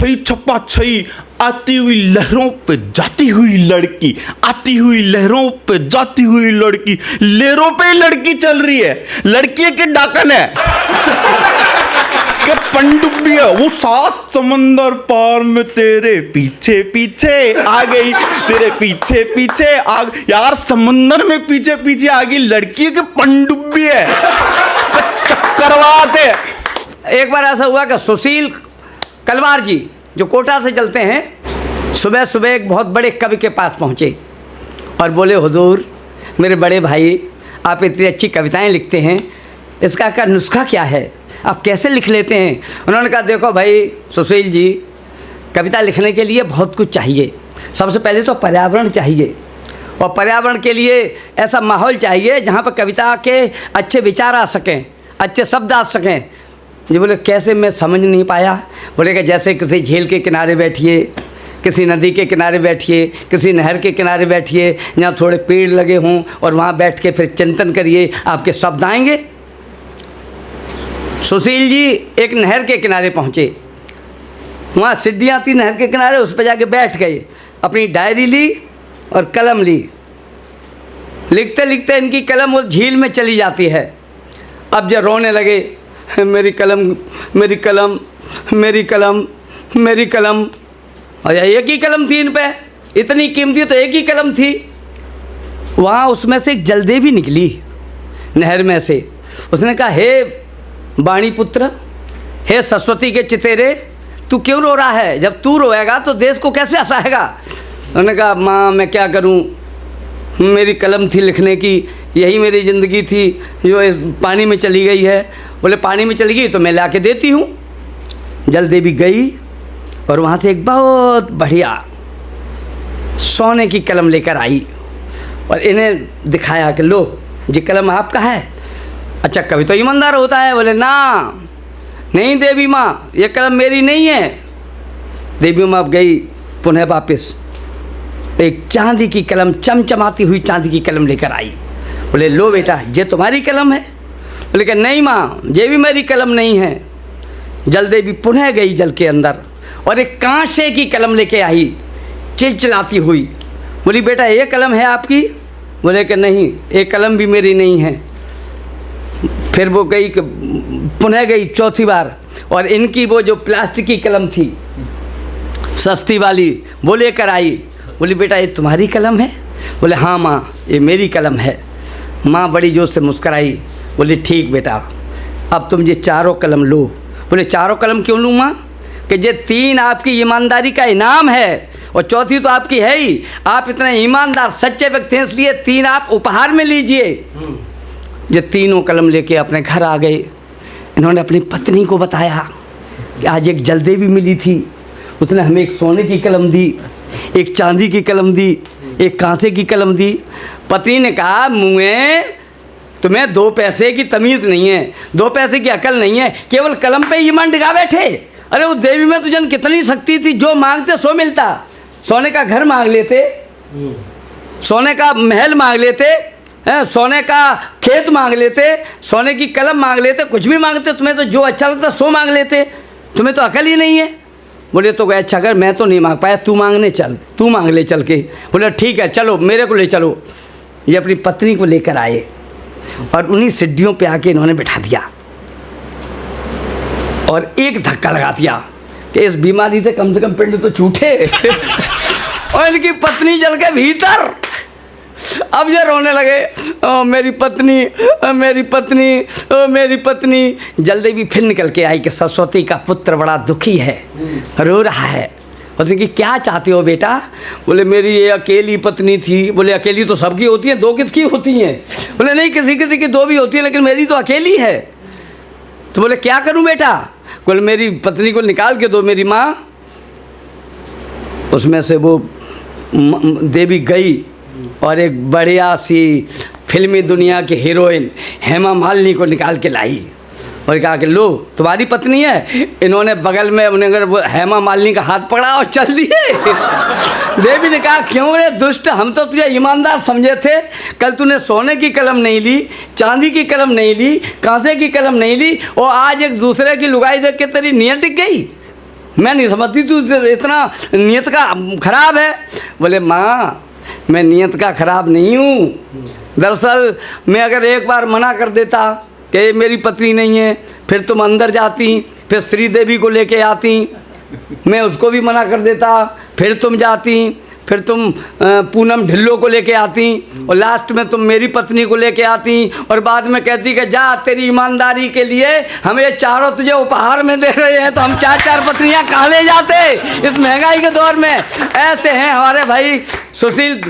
छई छप्पा छई, आती हुई लहरों पे जाती हुई लड़की, आती हुई लहरों पे जाती हुई लड़की, लहरों पे ही लड़की चल रही है। लड़की है कि डाकन है कि पनडुब्बी है? वो 7 समंदर पार में तेरे पीछे पीछे आ गई, तेरे पीछे पीछे आ गई। यार समंदर में पीछे पीछे आ गई, लड़की है कि पनडुब्बी है? चक्करवात है। एक बार ऐसा हुआ कि सुशील कलवार जी जो कोटा से चलते हैं, सुबह सुबह एक बहुत बड़े कवि के पास पहुँचे और बोले, हुजूर मेरे बड़े भाई, आप इतनी अच्छी कविताएं लिखते हैं, इसका क्या नुस्खा क्या है, आप कैसे लिख लेते हैं? उन्होंने कहा, देखो भाई सुशील जी, कविता लिखने के लिए बहुत कुछ चाहिए। सबसे पहले तो पर्यावरण चाहिए, और पर्यावरण के लिए ऐसा माहौल चाहिए जहाँ पर कविता के अच्छे विचार आ सकें, अच्छे शब्द आ सकें। जी बोले, कैसे? मैं समझ नहीं पाया। बोले कि जैसे किसी झील के किनारे बैठिए, किसी नदी के किनारे बैठिए, किसी नहर के किनारे बैठिए जहाँ थोड़े पेड़ लगे हों, और वहाँ बैठ के फिर चिंतन करिए, आपके शब्द आएंगे। सुशील जी एक नहर के किनारे पहुँचे, वहाँ सीढ़ियाँ थी नहर के किनारे, उस पर जाके बैठ गए, अपनी डायरी ली और कलम ली। लिखते लिखते इनकी कलम उस झील में चली जाती है। अब जब रोने लगे, मेरी कलम, मेरी कलम, मेरी कलम, मेरी कलम। और एक ही कलम थी इन पे, इतनी कीमती तो एक ही कलम थी। वहाँ उसमें से एक जलदेवी निकली नहर में से। उसने कहा, हे वाणी पुत्र, हे सरस्वती के चितेरे, तू क्यों रो रहा है? जब तू रोएगा तो देश को कैसे हंसाएगा? उन्होंने कहा, माँ मैं क्या करूँ, मेरी कलम थी लिखने की, यही मेरी ज़िंदगी थी जो इस पानी में चली गई है। बोले, पानी में चली गई तो मैं ला के देती हूँ। जलदेवी गई और वहाँ से एक बहुत बढ़िया सोने की कलम लेकर आई और इन्हें दिखाया कि लो ये कलम आपका है। अच्छा, कभी तो ईमानदार होता है। बोले, ना नहीं देवी माँ, ये कलम मेरी नहीं है। देवी माँ गई पुनः वापस, एक चांदी की कलम, चमचमाती हुई चांदी की कलम लेकर आई। बोले, लो बेटा ये तुम्हारी कलम है? बोले कि नहीं माँ, ये भी मेरी कलम नहीं है। जलदेवी पुनः गई जल के अंदर और एक कांसे की कलम लेके आई, चिलचिलाती हुई। बोली, बेटा ये कलम है आपकी? बोले कि नहीं, एक कलम भी मेरी नहीं है। फिर वो गई, पुनः गई चौथी बार, और इनकी वो जो प्लास्टिक की कलम थी सस्ती वाली, वो लेकर आई। बोली, बेटा ये तुम्हारी कलम है? बोले, हाँ माँ ये मेरी कलम है। माँ बड़ी जोर से मुस्कराई। बोली, ठीक बेटा, अब तुम ये चारों कलम लो। बोले, चारों कलम क्यों लूँ माँ? कि ये 3 आपकी ईमानदारी का इनाम है, और चौथी तो आपकी है ही। आप इतने ईमानदार सच्चे व्यक्ति हैं, इसलिए 3 आप उपहार में लीजिए। ये तीनों कलम लेके अपने घर आ गए। इन्होंने अपनी पत्नी को बताया कि आज एक जलदेवी मिली थी, उसने हमें एक सोने की कलम दी, एक चांदी की कलम दी, एक कांसे की कलम दी। पति ने कहा, मुँहे तुम्हें 2 पैसे की तमीज़ नहीं है, 2 पैसे की अकल नहीं है, केवल कलम पे ईमान टिका बैठे। अरे वो देवी में तुझे कितनी शक्ति थी, जो मांगते सो मिलता। सोने का घर मांग लेते, सोने का महल मांग लेते, सोने का खेत मांग लेते, सोने की कलम मांग लेते, कुछ भी मांगते। तुम्हें तो जो अच्छा लगता सो मांग लेते, तुम्हें तो अकल ही नहीं है। बोले, तो अच्छा कर, मैं तो नहीं मांग पाया, तू मांगने चल, तू मांग ले चल के। बोले, ठीक है चलो, मेरे को ले चलो। ये अपनी पत्नी को लेकर आए और उन्हीं सीढ़ियों पे आके इन्होंने बिठा दिया और एक धक्का लगा दिया कि इस बीमारी से कम पिंड तो छूटे। और इनकी पत्नी जल के भीतर। अब ये रोने लगे, ओ मेरी पत्नी, ओ मेरी पत्नी, ओ मेरी पत्नी। जलदेवी फिर निकल के आई कि सरस्वती का पुत्र बड़ा दुखी है, रो रहा है। उसने कि क्या चाहते हो बेटा? बोले, मेरी ये अकेली पत्नी थी। बोले, अकेली तो सबकी होती है, 2 किसकी होती हैं? बोले, नहीं किसी किसी की 2 भी होती है, लेकिन मेरी तो अकेली है। तो बोले, क्या करूं बेटा? बोले, मेरी पत्नी को निकाल के दो मेरी माँ। उसमें से वो देवी गई और एक बढ़िया सी फिल्मी दुनिया की हीरोइन हेमा मालिनी को निकाल के लाई और कहा कि लो तुम्हारी पत्नी है। इन्होंने बगल में उन्हें अगर वो हेमा मालिनी का हाथ पकड़ा और चल दिए। देवी ने कहा, क्यों रे दुष्ट, हम तो तुझे ईमानदार समझे थे। कल तूने सोने की कलम नहीं ली, चांदी की कलम नहीं ली, कांसे की कलम नहीं ली, और आज एक दूसरे की लुगाई देख के तेरी नीयत टिक गई। मैं नहीं समझती तू इतना नियत का खराब है। बोले माँ मैं नियत का खराब नहीं हूँ, दरअसल मैं अगर एक बार मना कर देता कि ये मेरी पत्नी नहीं है, फिर तुम अंदर जाती, फिर श्रीदेवी को लेके आती, मैं उसको भी मना कर देता, फिर तुम जाती, फिर तुम पूनम ढिल्लो को लेके आती, और लास्ट में तुम मेरी पत्नी को लेके आती, और बाद में कहती कि जा तेरी ईमानदारी के लिए हम ये चारों तुझे उपहार में दे रहे हैं, तो हम 4-4 पत्नियां कहाँ ले जाते इस महंगाई के दौर में। ऐसे हैं हमारे भाई सुशील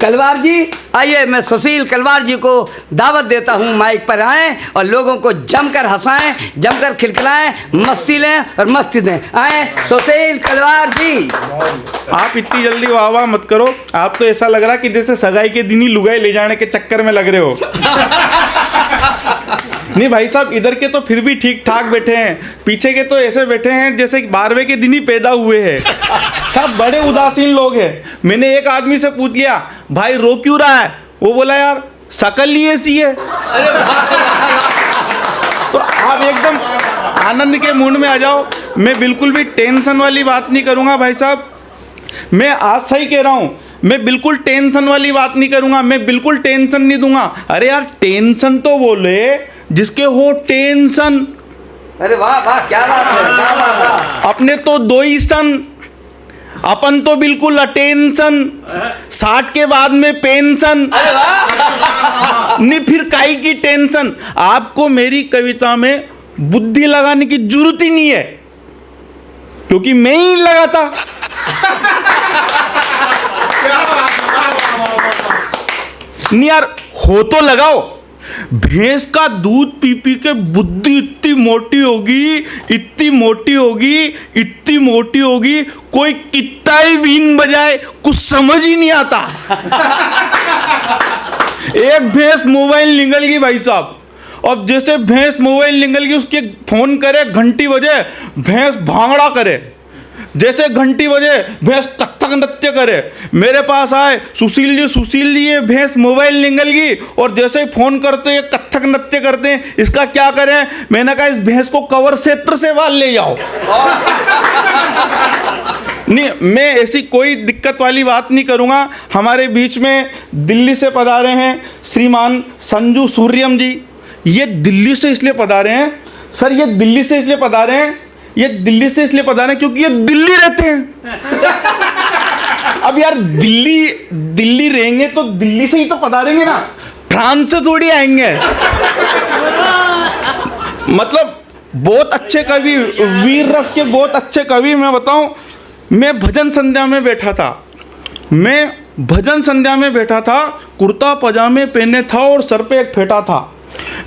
कलवार जी। आइए मैं सुशील कलवार जी को दावत देता हूँ माइक पर आएँ और लोगों को जमकर हंसाएं, जमकर खिलखिलाएं, मस्ती लें और मस्ती दें। आएँ सुशील कलवार जी। आप इतनी जल्दी वाह वाह मत करो, आप तो ऐसा लग रहा कि जैसे सगाई के दिन ही लुगाई ले जाने के चक्कर में लग रहे हो। नहीं भाई साहब, इधर के तो फिर भी ठीक ठाक बैठे हैं, पीछे के तो ऐसे बैठे हैं जैसे 12वें के दिन ही पैदा हुए हैं। सब बड़े उदासीन लोग हैं। मैंने एक आदमी से पूछ लिया भाई रो क्यों रहा है, वो बोला यार शक्ल ही ऐसी है। तो आप एकदम आनंद के मूड में आ जाओ। मैं बिल्कुल भी टेंशन वाली बात नहीं करूँगा भाई साहब, मैं आज सही कह रहा हूँ, मैं बिल्कुल टेंशन वाली बात नहीं करूँगा, मैं बिल्कुल टेंशन नहीं दूंगा। अरे यार टेंशन तो बोले जिसके हो टेंशन। अरे वाह वाह क्या बात है, वाह वाह वाह। अपने तो 2 ही सन, अपन तो बिल्कुल अटेंशन, 60 के बाद में पेंशन। अरे वाह। नहीं फिर काई की टेंशन। आपको मेरी कविता में बुद्धि लगाने की जरूरत ही नहीं है, क्योंकि मैं ही लगाता। नहीं यार हो तो लगाओ। भैंस का दूध पी पी के बुद्धि इतनी मोटी होगी, इतनी मोटी होगी, इतनी मोटी होगी, कोई कितना ही बीन बजाए कुछ समझ ही नहीं आता। एक भैंस मोबाइल निकल गई भाई साहब, अब जैसे भैंस मोबाइल निकल गई, उसके फोन करे घंटी बजे भैंस भांगड़ा करे, जैसे घंटी बजे भैंस कथक नृत्य करे। मेरे पास आए सुशील जी ये भैंस मोबाइल निकल गई, और जैसे ही फोन करते हैं कथक नृत्य करते हैं, इसका क्या करें। मैंने कहा इस भैंस को कवर क्षेत्र से बाहर ले जाओ। नहीं मैं ऐसी कोई दिक्कत वाली बात नहीं करूँगा। हमारे बीच में दिल्ली से पधारे हैं श्रीमान संजू सूर्यम जी। ये दिल्ली से इसलिए पधारे हैं सर, ये दिल्ली से इसलिए पधारे हैं, ये दिल्ली से इसलिए पधारे हैं क्योंकि ये दिल्ली रहते हैं। अब यार दिल्ली रहेंगे तो दिल्ली से ही तो पधारेंगे ना, फ्रांस से थोड़ी आएंगे। मतलब बहुत अच्छे कवि, वीर रस के बहुत अच्छे कवि। मैं बताऊं, मैं भजन संध्या में बैठा था, कुर्ता पजामे पहने था और सर पे एक फेटा था।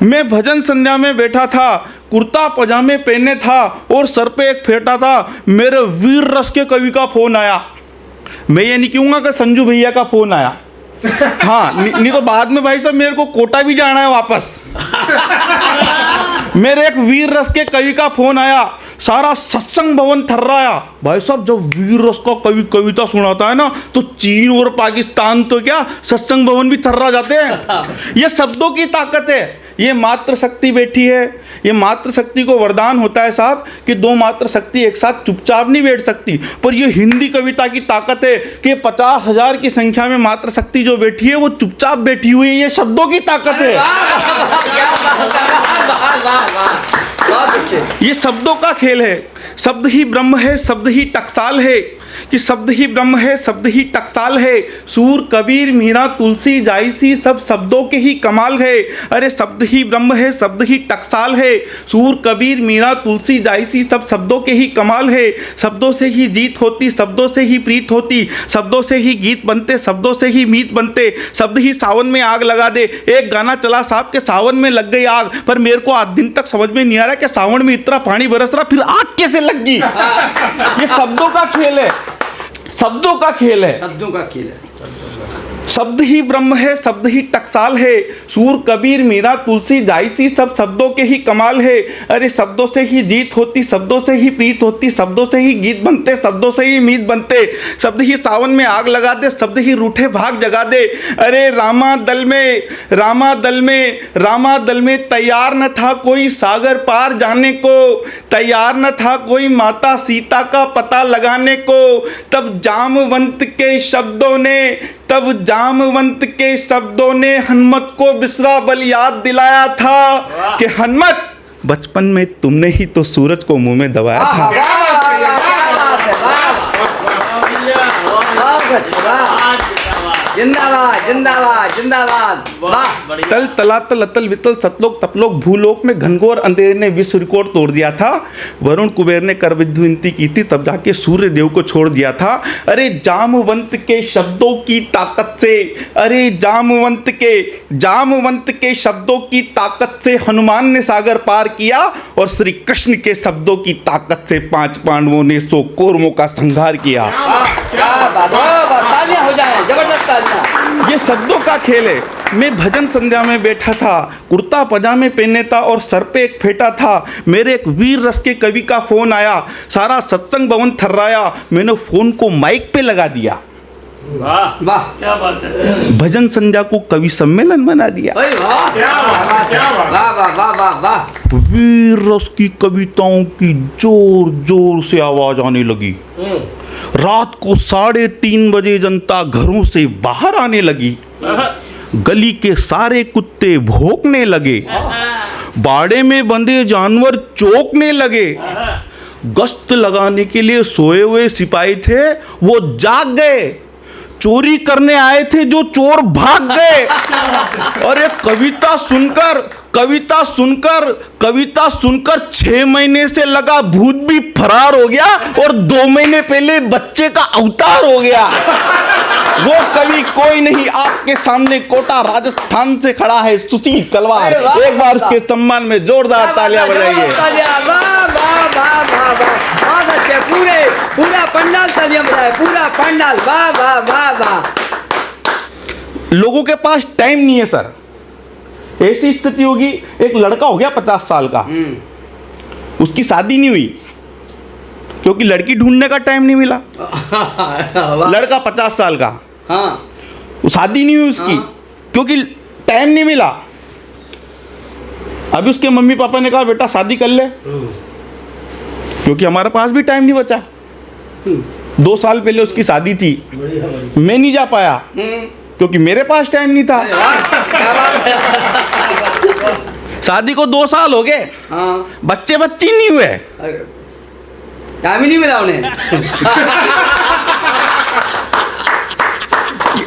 मैं भजन संध्या में बैठा था, कुर्ता पजामे पहने था और सर पे एक फेटा था। मेरे वीर रस के कवि का फोन आया। मैं ये नहीं कहूँगा कि संजू भैया का फोन आया, हाँ नहीं तो बाद में भाई साहब मेरे को कोटा भी जाना है वापस। मेरे एक वीर रस के कवि का फोन आया, सारा सत्संग भवन थर्राया। भाई साहब जब वीर रस का कवि कविता सुनाता है ना, तो चीन और पाकिस्तान तो क्या सत्संग भवन भी थर्रा जाते हैं। ये शब्दों की ताकत है, ये मातृ शक्ति बैठी है। ये मातृ शक्ति को वरदान होता है साहब कि 2 मातृ शक्ति एक साथ चुपचाप नहीं बैठ सकती। पर ये हिंदी कविता की ताकत है कि 50,000 की संख्या में मातृ शक्ति जो बैठी है वो चुपचाप बैठी हुई है। ये शब्दों की ताकत है, ये शब्दों का खेल है। शब्द ही ब्रह्म है, शब्द ही टकसाल है, कि शब्द ही ब्रह्म है, शब्द ही टकसाल है। सूर कबीर मीरा तुलसी जायसी सब शब्दों के ही कमाल है। अरे शब्द ही ब्रह्म है, शब्द ही टकसाल है। सूर कबीर मीरा तुलसी जायसी सब शब्दों के ही कमाल है। शब्दों से ही जीत होती, शब्दों से ही प्रीत होती, शब्दों से ही गीत बनते, शब्दों से ही मीत बनते। शब्द ही सावन में आग लगा दे। एक गाना चला साहब के सावन में लग गई आग, पर मेरे को आज दिन तक समझ में नहीं आ रहा कि सावन में इतना पानी बरस रहा फिर आग कैसे लग गई। ये शब्दों का खेल है, शब्दों का खेल है, शब्दों का खेल है। शब्द ही ब्रह्म है, शब्द ही टकसाल है। सूर कबीर मीरा तुलसी जायसी सब शब्दों के ही कमाल है। अरे शब्दों से ही जीत होती, शब्दों से ही प्रीत होती, शब्दों से ही गीत बनते, शब्दों से ही मीत बनते। शब्द ही सावन में आग लगा दे, शब्द ही रूठे भाग जगा दे। अरे रामा दल में, रामा दल में, रामा दल में तैयार न था कोई सागर पार जाने को, तैयार न था कोई माता सीता का पता लगाने को। तब जामवंत के शब्दों ने, तब जामवंत के शब्दों ने हनुमत को बिसरा बल याद दिलाया था कि हनुमत बचपन में तुमने ही तो सूरज को मुंह में दबाया था। जिंदाबाद जिंदाबाद जिंदाबाद, वाह। तल तलातल अतल वितल सतलोक तपलोक भूलोक में घनघोर अंधेरे ने विश्व रिकॉर्ड तोड़ दिया था। वरुण कुबेर ने कर विनती की थी, तब जाके सूर्य देव को छोड़ दिया था। अरे जामवंत के शब्दों की ताकत से, अरे जामवंत के शब्दों की ताकत से हनुमान ने सागर पार किया, और श्री कृष्ण के शब्दों की ताकत से 5 पांडवों ने 100 कौरवों का संहार किया। तालियां हो जाए, जबरदस्त तालियां। ये शब्दों का खेल है। मैं भजन संध्या में बैठा था, कुर्ता पजामे पहने था और सर पे एक फेटा था। मेरे एक वीर रस के कवि का फोन आया, सारा सत्संग भवन थर्राया। मैंने फोन को माइक पे लगा दिया। वाह वाह, क्या बात है। भजन संध्या को कवि सम्मेलन बना दिया। वाह वाह वाह वाह वाह। वीर रस की कविताओं की जोर जोर से आवाज आने लगी। रात को 3:30 बजे जनता घरों से बाहर आने लगी। गली के सारे कुत्ते भौंकने लगे, बाड़े में बंधे जानवर चौंकने लगे। गश्त लगाने के लिए सोए हुए सिपाही थे, वो जाग गए। चोरी करने आए थे जो चोर भाग गए। और एक कविता सुनकर 6 महीने से लगा भूत भी फरार हो गया, और 2 महीने पहले बच्चे का अवतार हो गया। वो कवि कोई नहीं, आपके सामने कोटा राजस्थान से खड़ा है, सुशील कलवार। एक बार उसके सम्मान में जोरदार तालियां बजाइए। पूरा पंडाल तालियां बजाए, पूरा पंडाल। वाह वाह वाह वाह। लोगों के पास टाइम नहीं है सर। ऐसी स्थिति होगी, एक लड़का हो गया 50 साल का, उसकी शादी नहीं हुई क्योंकि लड़की ढूंढने का टाइम नहीं मिला। लड़का 50 साल का, हाँ, शादी नहीं हुई उसकी, हाँ, क्योंकि टाइम नहीं मिला। अभी उसके मम्मी पापा ने कहा बेटा शादी कर ले, क्योंकि हमारे पास भी टाइम नहीं बचा। 2 साल पहले उसकी शादी थी, मैं नहीं जा पाया क्योंकि मेरे पास टाइम नहीं था। शादी को 2 साल हो गए, हाँ, बच्चे नहीं हुए, टाइम ही नहीं मिला उन्हें।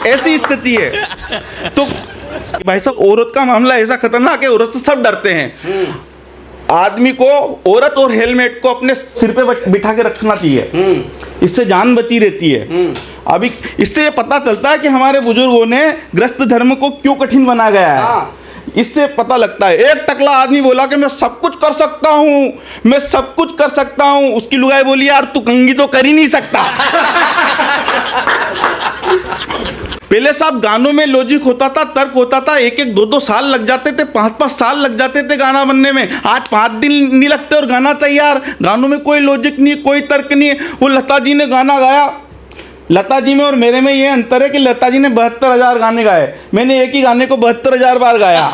ऐसी स्थिति है। तो भाई साहब, औरत का मामला ऐसा खतरनाक है, औरत से सब डरते हैं। आदमी को औरत और हेलमेट को अपने सिर पे बिठा के रखना चाहिए, इससे जान बची रहती है। अभी इससे ये पता चलता है कि हमारे बुजुर्गों ने गृहस्थ धर्म को क्यों कठिन बना गया है। हाँ। इससे पता लगता है। एक टकला आदमी बोला कि मैं सब कुछ कर सकता हूँ, मैं सब कुछ कर सकता हूँ। उसकी लुगाई बोली यार तू कंघी तो कर ही नहीं सकता। पहले साहब गानों में लॉजिक होता था, तर्क होता था, 1-1, 2-2 साल लग जाते थे, 5-5 साल लग जाते थे गाना बनने में। आज 5 दिन नहीं लगते और गाना तैयार। गानों में कोई लॉजिक नहीं, कोई तर्क नहीं है। वो लता जी ने गाना गाया, लता जी में और मेरे में ये अंतर है कि लता जी ने 72,000 गाने गाए, मैंने एक ही गाने को 72,000 बार गाया।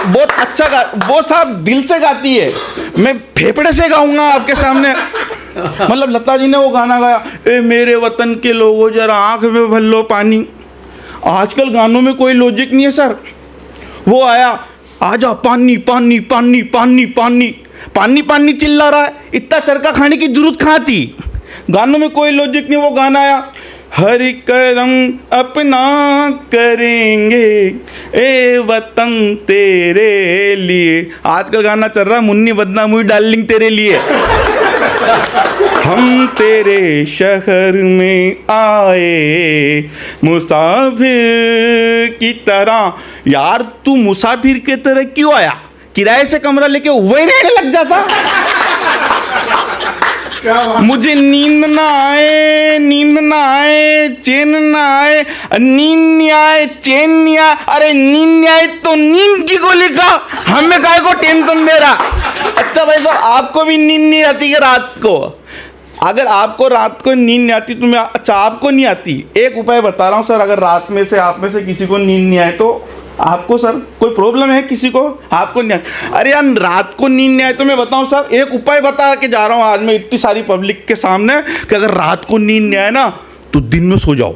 बहुत अच्छा वो साहब दिल से गाती है, मैं फेफड़े से गाऊंगा आपके सामने। मतलब लता जी ने वो गाना गाया, ए मेरे वतन के लोगों जरा आंख में भर लो पानी। आजकल गानों में कोई लॉजिक नहीं है सर। वो आया, आजा पानी पानी पानी पानी पानी पानी पानी चिल्ला रहा है, इतना चरका खाने की जरूरत कहाँ थी। गानों में कोई लॉजिक नहीं। वो गाना आया, हर करम अपना करेंगे ए वतन तेरे लिए। आजकल गाना चल रहा है, मुन्नी बदनाम हुई डार्लिंग तेरे लिए। हम तेरे शहर में आए मुसाफिर की तरह। यार तू मुसाफिर की तरह क्यों आया? किराए से कमरा लेके वही रहने लग जाता। मुझे नींद ना आए, नींद ना आए, चैन ना आए, नींद नहीं आए, चैन नहीं आए। अरे नींद नहीं आए तो नींद की गोली खा, हमें काहे को टेंशन दे रहा। अच्छा भाई साहब, आपको भी नींद नहीं आती कि रात को? अगर आपको रात को नींद नहीं आती तुम्हें, अच्छा आपको नहीं आती, एक उपाय बता रहा हूँ सर। अगर रात में से आप में से किसी को नींद नहीं आए तो आपको सर कोई प्रॉब्लम है किसी को? आपको नहीं आए? अरे यार रात को नींद नहीं आए तो मैं बताऊं सर, एक उपाय बता के जा रहा हूं आज मैं इतनी सारी पब्लिक के सामने कि अगर रात को नींद नहीं आए ना तो दिन में सो जाओ।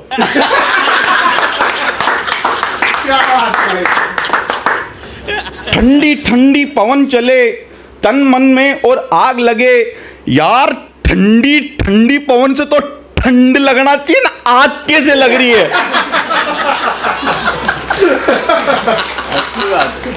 ठंडी ठंडी पवन चले तन मन में और आग लगे। यार ठंडी ठंडी पवन से तो ठंड लगना चाहिए ना, आग कैसे लग रही है? अच्छी बात।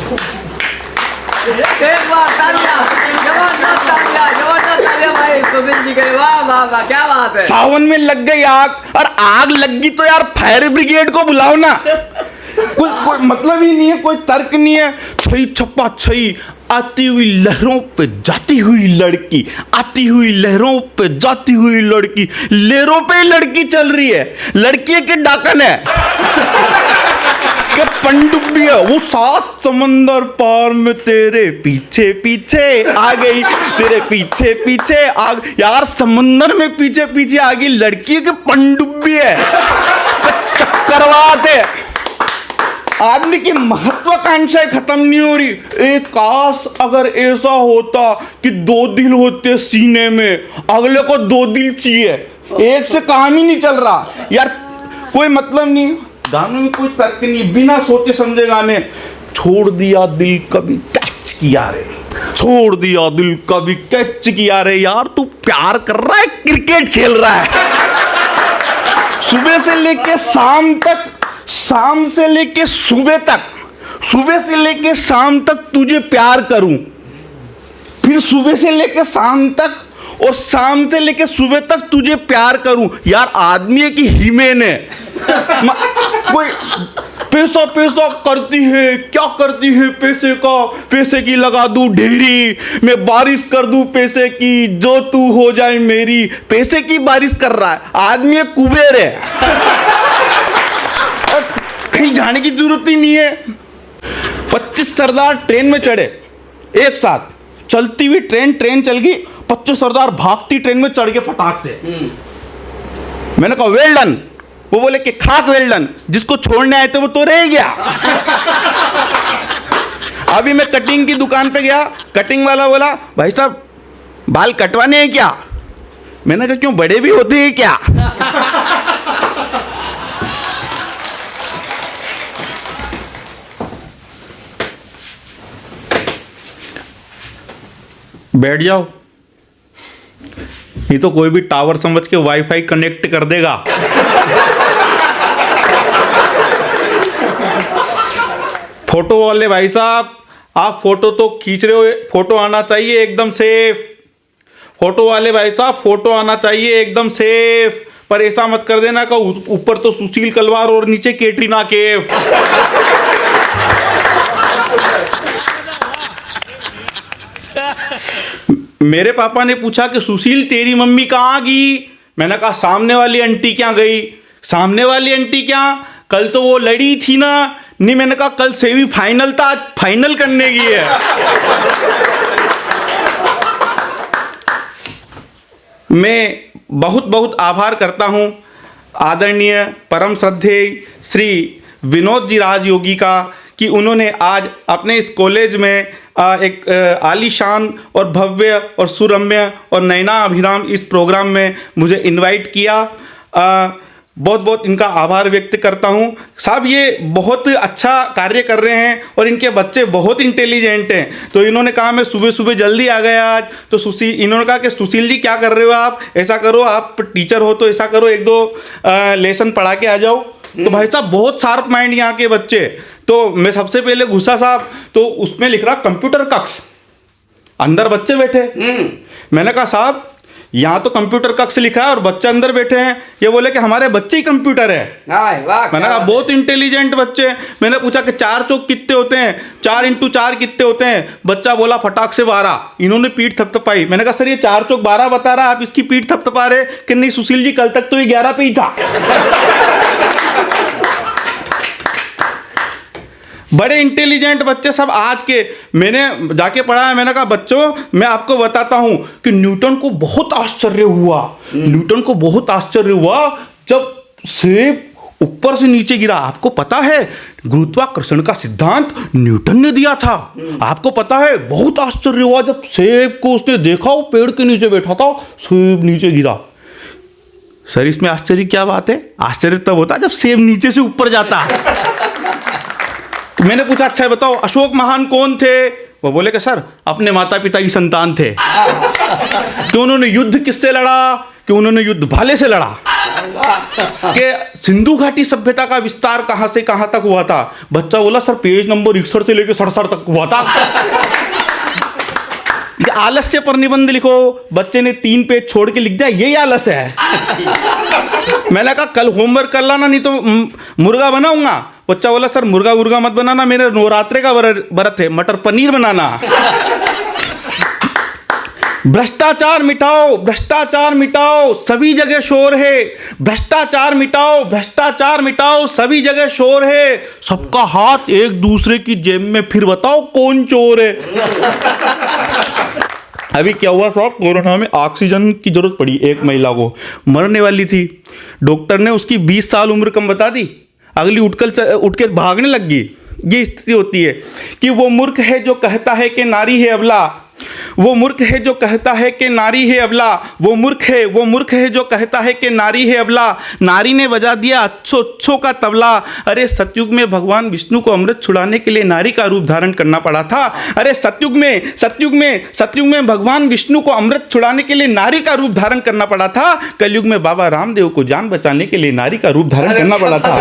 एक बार तालियां, जबरदस्त तालियां, जबरदस्त तालियां भाई सुबिन जी के। वाह वाह वाह, क्या बात है। सावन में लग गई आग, और आग लग गई तो यार फायर ब्रिगेड को बुलाओ ना। कोई मतलब ही नहीं है, कोई तर्क नहीं है। छई छप्पा छई, आती हुई लहरों पे जाती हुई लड़की, आती हुई लहरों पे जाती हुई लड़की, लहरों पे ही लड़की चल रही है। लड़की के डाकन है कि पनडुब्बी है वो, 7 समंदर पार में तेरे पीछे पीछे आ गई, तेरे पीछे पीछे आ। यार समंदर में पीछे पीछे आ गई लड़की के पनडुब्बी है, चक्करवात है। आदमी की महत्वाकांक्षाएं खत्म नहीं हो रही। एक काश अगर ऐसा होता कि 2 दिल होते सीने में, अगले को 2 दिल चाहिए, एक से काम ही नहीं चल रहा यार। कोई मतलब नहीं, गानों में कोई तर्क नहीं, बिना सोचे समझे गाने। छोड़ दिया दिल कभी कैच किया रे, छोड़ दिया दिल कभी कैच किया रे। यार तू प्यार कर रहा है, क्रिकेट खेल रहा है। सुबह से लेके शाम तक, शाम से लेके सुबह तक, सुबह से लेके शाम तक तुझे प्यार करूं, फिर सुबह से लेके शाम तक और शाम से लेके सुबह तक तुझे प्यार करूं। यार आदमी है कि हीमेन है। कोई पैसा पैसा करती है, क्या करती है पैसे का, पैसे की लगा दूं ढेरी, मैं बारिश कर दूं पैसे की, जो तू हो जाए मेरी। पैसे की बारिश कर रहा है आदमी, एक कुबेर है। कहीं जाने की जरूरत ही नहीं है। 25 सरदार ट्रेन में चढ़े एक साथ, चलती हुई ट्रेन चल गई, 25 सरदार भागती ट्रेन में चढ़ के फटाक से। मैंने कहा वेल डन, वो बोले कि खाक वेल डन, जिसको छोड़ने आए थे वो तो रह गया। अभी मैं कटिंग की दुकान पे गया, कटिंग वाला बोला भाई साहब बाल कटवाने हैं क्या? मैंने कहा क्यों, बड़े भी होते हैं क्या? बैठ जाओ, ये तो कोई भी टावर समझ के वाईफाई कनेक्ट कर देगा। फोटो वाले भाई साहब, आप फोटो तो खींच रहे हो, फोटो आना चाहिए एकदम सेफ। फोटो वाले भाई साहब, फोटो आना चाहिए एकदम सेफ, पर ऐसा मत कर देना का ऊपर तो सुशील कलवार और नीचे कैटरीना कैफ। मेरे पापा ने पूछा कि सुशील तेरी मम्मी कहाँ गई? मैंने कहा सामने वाली आंटी क्या गई? सामने वाली आंटी क्या, कल तो वो लड़ी थी ना। नहीं, मैंने कहा कल सेमीफाइनल था, आज फाइनल करने की है। मैं बहुत बहुत आभार करता हूँ आदरणीय परम श्रद्धेय श्री विनोद जी राजयोगी का, कि उन्होंने आज अपने इस कॉलेज में एक आलीशान और भव्य और सुरम्य और नैना अभिराम इस प्रोग्राम में मुझे इनवाइट किया। बहुत बहुत इनका आभार व्यक्त करता हूँ। साहब ये बहुत अच्छा कार्य कर रहे हैं और इनके बच्चे बहुत इंटेलिजेंट हैं। तो इन्होंने कहा मैं सुबह सुबह जल्दी आ गया आज, तो इन्होंने कहा कि सुशील जी क्या कर रहे हो आप, ऐसा करो आप टीचर हो तो ऐसा करो 1-2 लेसन पढ़ा के आ जाओ। तो भाई साहब बहुत शार्प माइंड यहाँ के बच्चे। तो मैं सबसे पहले घुसा साहब, तो उसमें लिख रहा कंप्यूटर कक्ष, अंदर बच्चे बैठे। मैंने कहा साहब यहाँ तो कंप्यूटर कक्ष लिखा है और बच्चे अंदर बैठे हैं, ये बोले कि हमारे बच्चे ही कंप्यूटर है। वाह वाह, मैंने कहा बहुत इंटेलिजेंट बच्चे हैं। मैंने पूछा कि 4 चौक कितने होते हैं, 4 इंटू 4 कितने होते हैं? बच्चा बोला फटाक से 12। इन्होंने पीठ थपथपाई। मैंने कहा सर ये 4 चौक 12 बता रहा, आप इसकी पीठ थपथपा रहे कि नहीं सुशील जी, कल तक तो ये 11 पे ही था। बड़े इंटेलिजेंट बच्चे सब आज के। मैंने जाके पढ़ा है, मैंने कहा बच्चों मैं आपको बताता हूं कि न्यूटन को बहुत आश्चर्य हुआ। न्यूटन को बहुत आश्चर्य हुआ जब सेब ऊपर से नीचे गिरा। आपको पता है गुरुत्वाकर्षण का सिद्धांत न्यूटन ने दिया था। आपको पता है बहुत आश्चर्य हुआ जब सेब को उसने देखा, वो पेड़ के नीचे बैठा था, सेब नीचे गिरा। सर इसमें आश्चर्य क्या बात है? आश्चर्य तब होता जब सेब नीचे से ऊपर जाता। तो मैंने पूछा अच्छा बताओ अशोक महान कौन थे? वो बोले कि सर अपने माता पिता की संतान थे। कि उन्होंने युद्ध किससे लड़ा? कि उन्होंने युद्ध भाले से लड़ा। कि सिंधु घाटी सभ्यता का विस्तार कहां से कहां तक हुआ था? बच्चा बोला सर पेज नंबर 61 से लेकर 67 तक हुआ था। ये आलस्य पर निबंध लिखो। बच्चे ने 3 पेज छोड़ के लिख दिया यही आलस्य है। मैंने कहा कल होमवर्क कर लाना नहीं तो मुर्गा बनाऊंगा। बच्चा बोला सर मुर्गा वुर्गा मत बनाना, मेरे नवरात्रे का व्रत है, मटर पनीर बनाना। भ्रष्टाचार मिटाओ, भ्रष्टाचार मिटाओ, सभी जगह शोर है। भ्रष्टाचार मिटाओ, भ्रष्टाचार मिटाओ, सभी जगह शोर है। सबका हाथ एक दूसरे की जेब में, फिर बताओ कौन चोर है। अभी क्या हुआ साहब, कोरोना में ऑक्सीजन की जरूरत पड़ी। एक महिला को मरने वाली थी, डॉक्टर ने उसकी 20 साल उम्र कम बता दी। अगली उठ के भागने लग गई। ये स्थिति होती है कि वो मूर्ख है जो कहता है कि नारी है अबला। वो मूर्ख है जो कहता है कि नारी है अबला। वो मूर्ख है जो कहता है कि नारी है अबला। नारी ने बजा दिया अच्छो अच्छो का तबला। अरे सतयुग में भगवान विष्णु को अमृत छुड़ाने के लिए नारी का रूप धारण करना पड़ा था। अरे सतयुग में भगवान विष्णु को अमृत छुड़ाने के लिए नारी का रूप धारण करना पड़ा था। कलयुग में बाबा रामदेव को जान बचाने के लिए नारी का रूप धारण करना पड़ा था।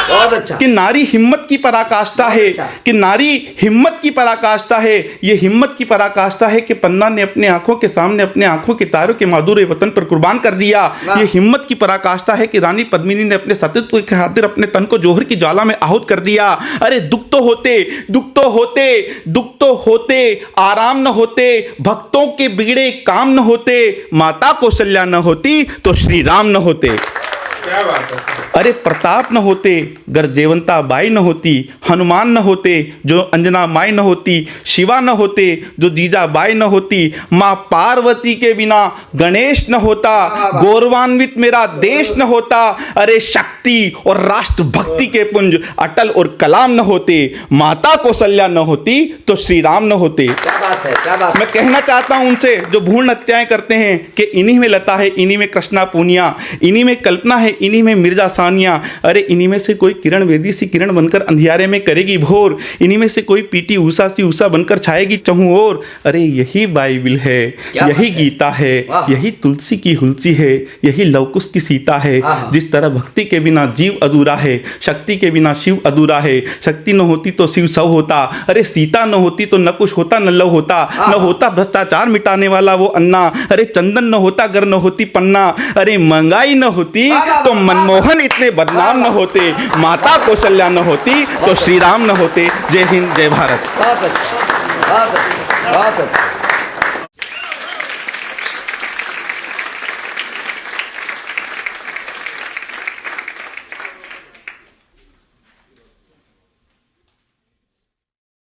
बहुत अच्छा। कि नारी हिम्मत की पराकाष्ठा है। कि नारी हिम्मत की पराकाष्ठा है। ये हिम्मत की पराकाष्ठा है कि पन्ना ने अपने आंखों के सामने अपने आंखों के तारों के माधुर्य वतन पर कुर्बान कर दिया। ये हिम्मत की पराकाष्ठा है कि रानी पद्मिनी ने अपने सतीत्व की खातिर अपने तन को जौहर की ज्वाला में आहुत कर दिया। अरे दुख तो होते आराम न होते, भक्तों के बिगड़े काम न होते, माता कौशल्या न होती तो श्री राम न होते। क्या बात है। अरे प्रताप न होते, गर्जेवंता बाई न होती, हनुमान न होते जो अंजना माई न होती, शिवा न होते जो जीजा बाई न होती, माँ पार्वती के बिना गणेश न होता, गौरवान्वित मेरा देश न होता। अरे शक्ति और राष्ट्रभक्ति के पुंज अटल और कलाम न होते, माता कौशल्या न होती तो श्री राम न होते। क्या बात है, क्या बात। मैं कहना चाहता हूं उनसे जो भ्रूण हत्याएं करते हैं कि इन्हीं में लता है, इन्हीं में कृष्णा पूनिया, इन्हीं में कल्पना है, इन्हीं में मिर्जा सानिया। अरे इन्हीं में से कोई किरण बेदी सी किरण बनकर अंधियारे में करेगी भोर। इन्हीं में से कोई पीटी उषा सी उषा बनकर छाएगी चहु ओर। अरे यही बाइबिल है, यही गीता है, यही तुलसी की हुलसी है, यही लवकुश की सीता है। जिस तरह भक्ति के बिना जीव अधूरा है, शक्ति के बिना शिव अधूरा है। शक्ति न होती तो शिव सव होता। अरे सीता न होती तो न कुछ होता न लव होता, न होता भ्रष्टाचार मिटाने वाला वो अन्ना। अरे चंदन न होता गर न होती पन्ना। अरे महंगाई न होती तो मनमोहन इतने बदनाम न होते, माता कौशल्या न होती तो श्री राम न होते। जय हिंद, जय भारत। बहुत अच्छा, बहुत अच्छा, बहुत अच्छा।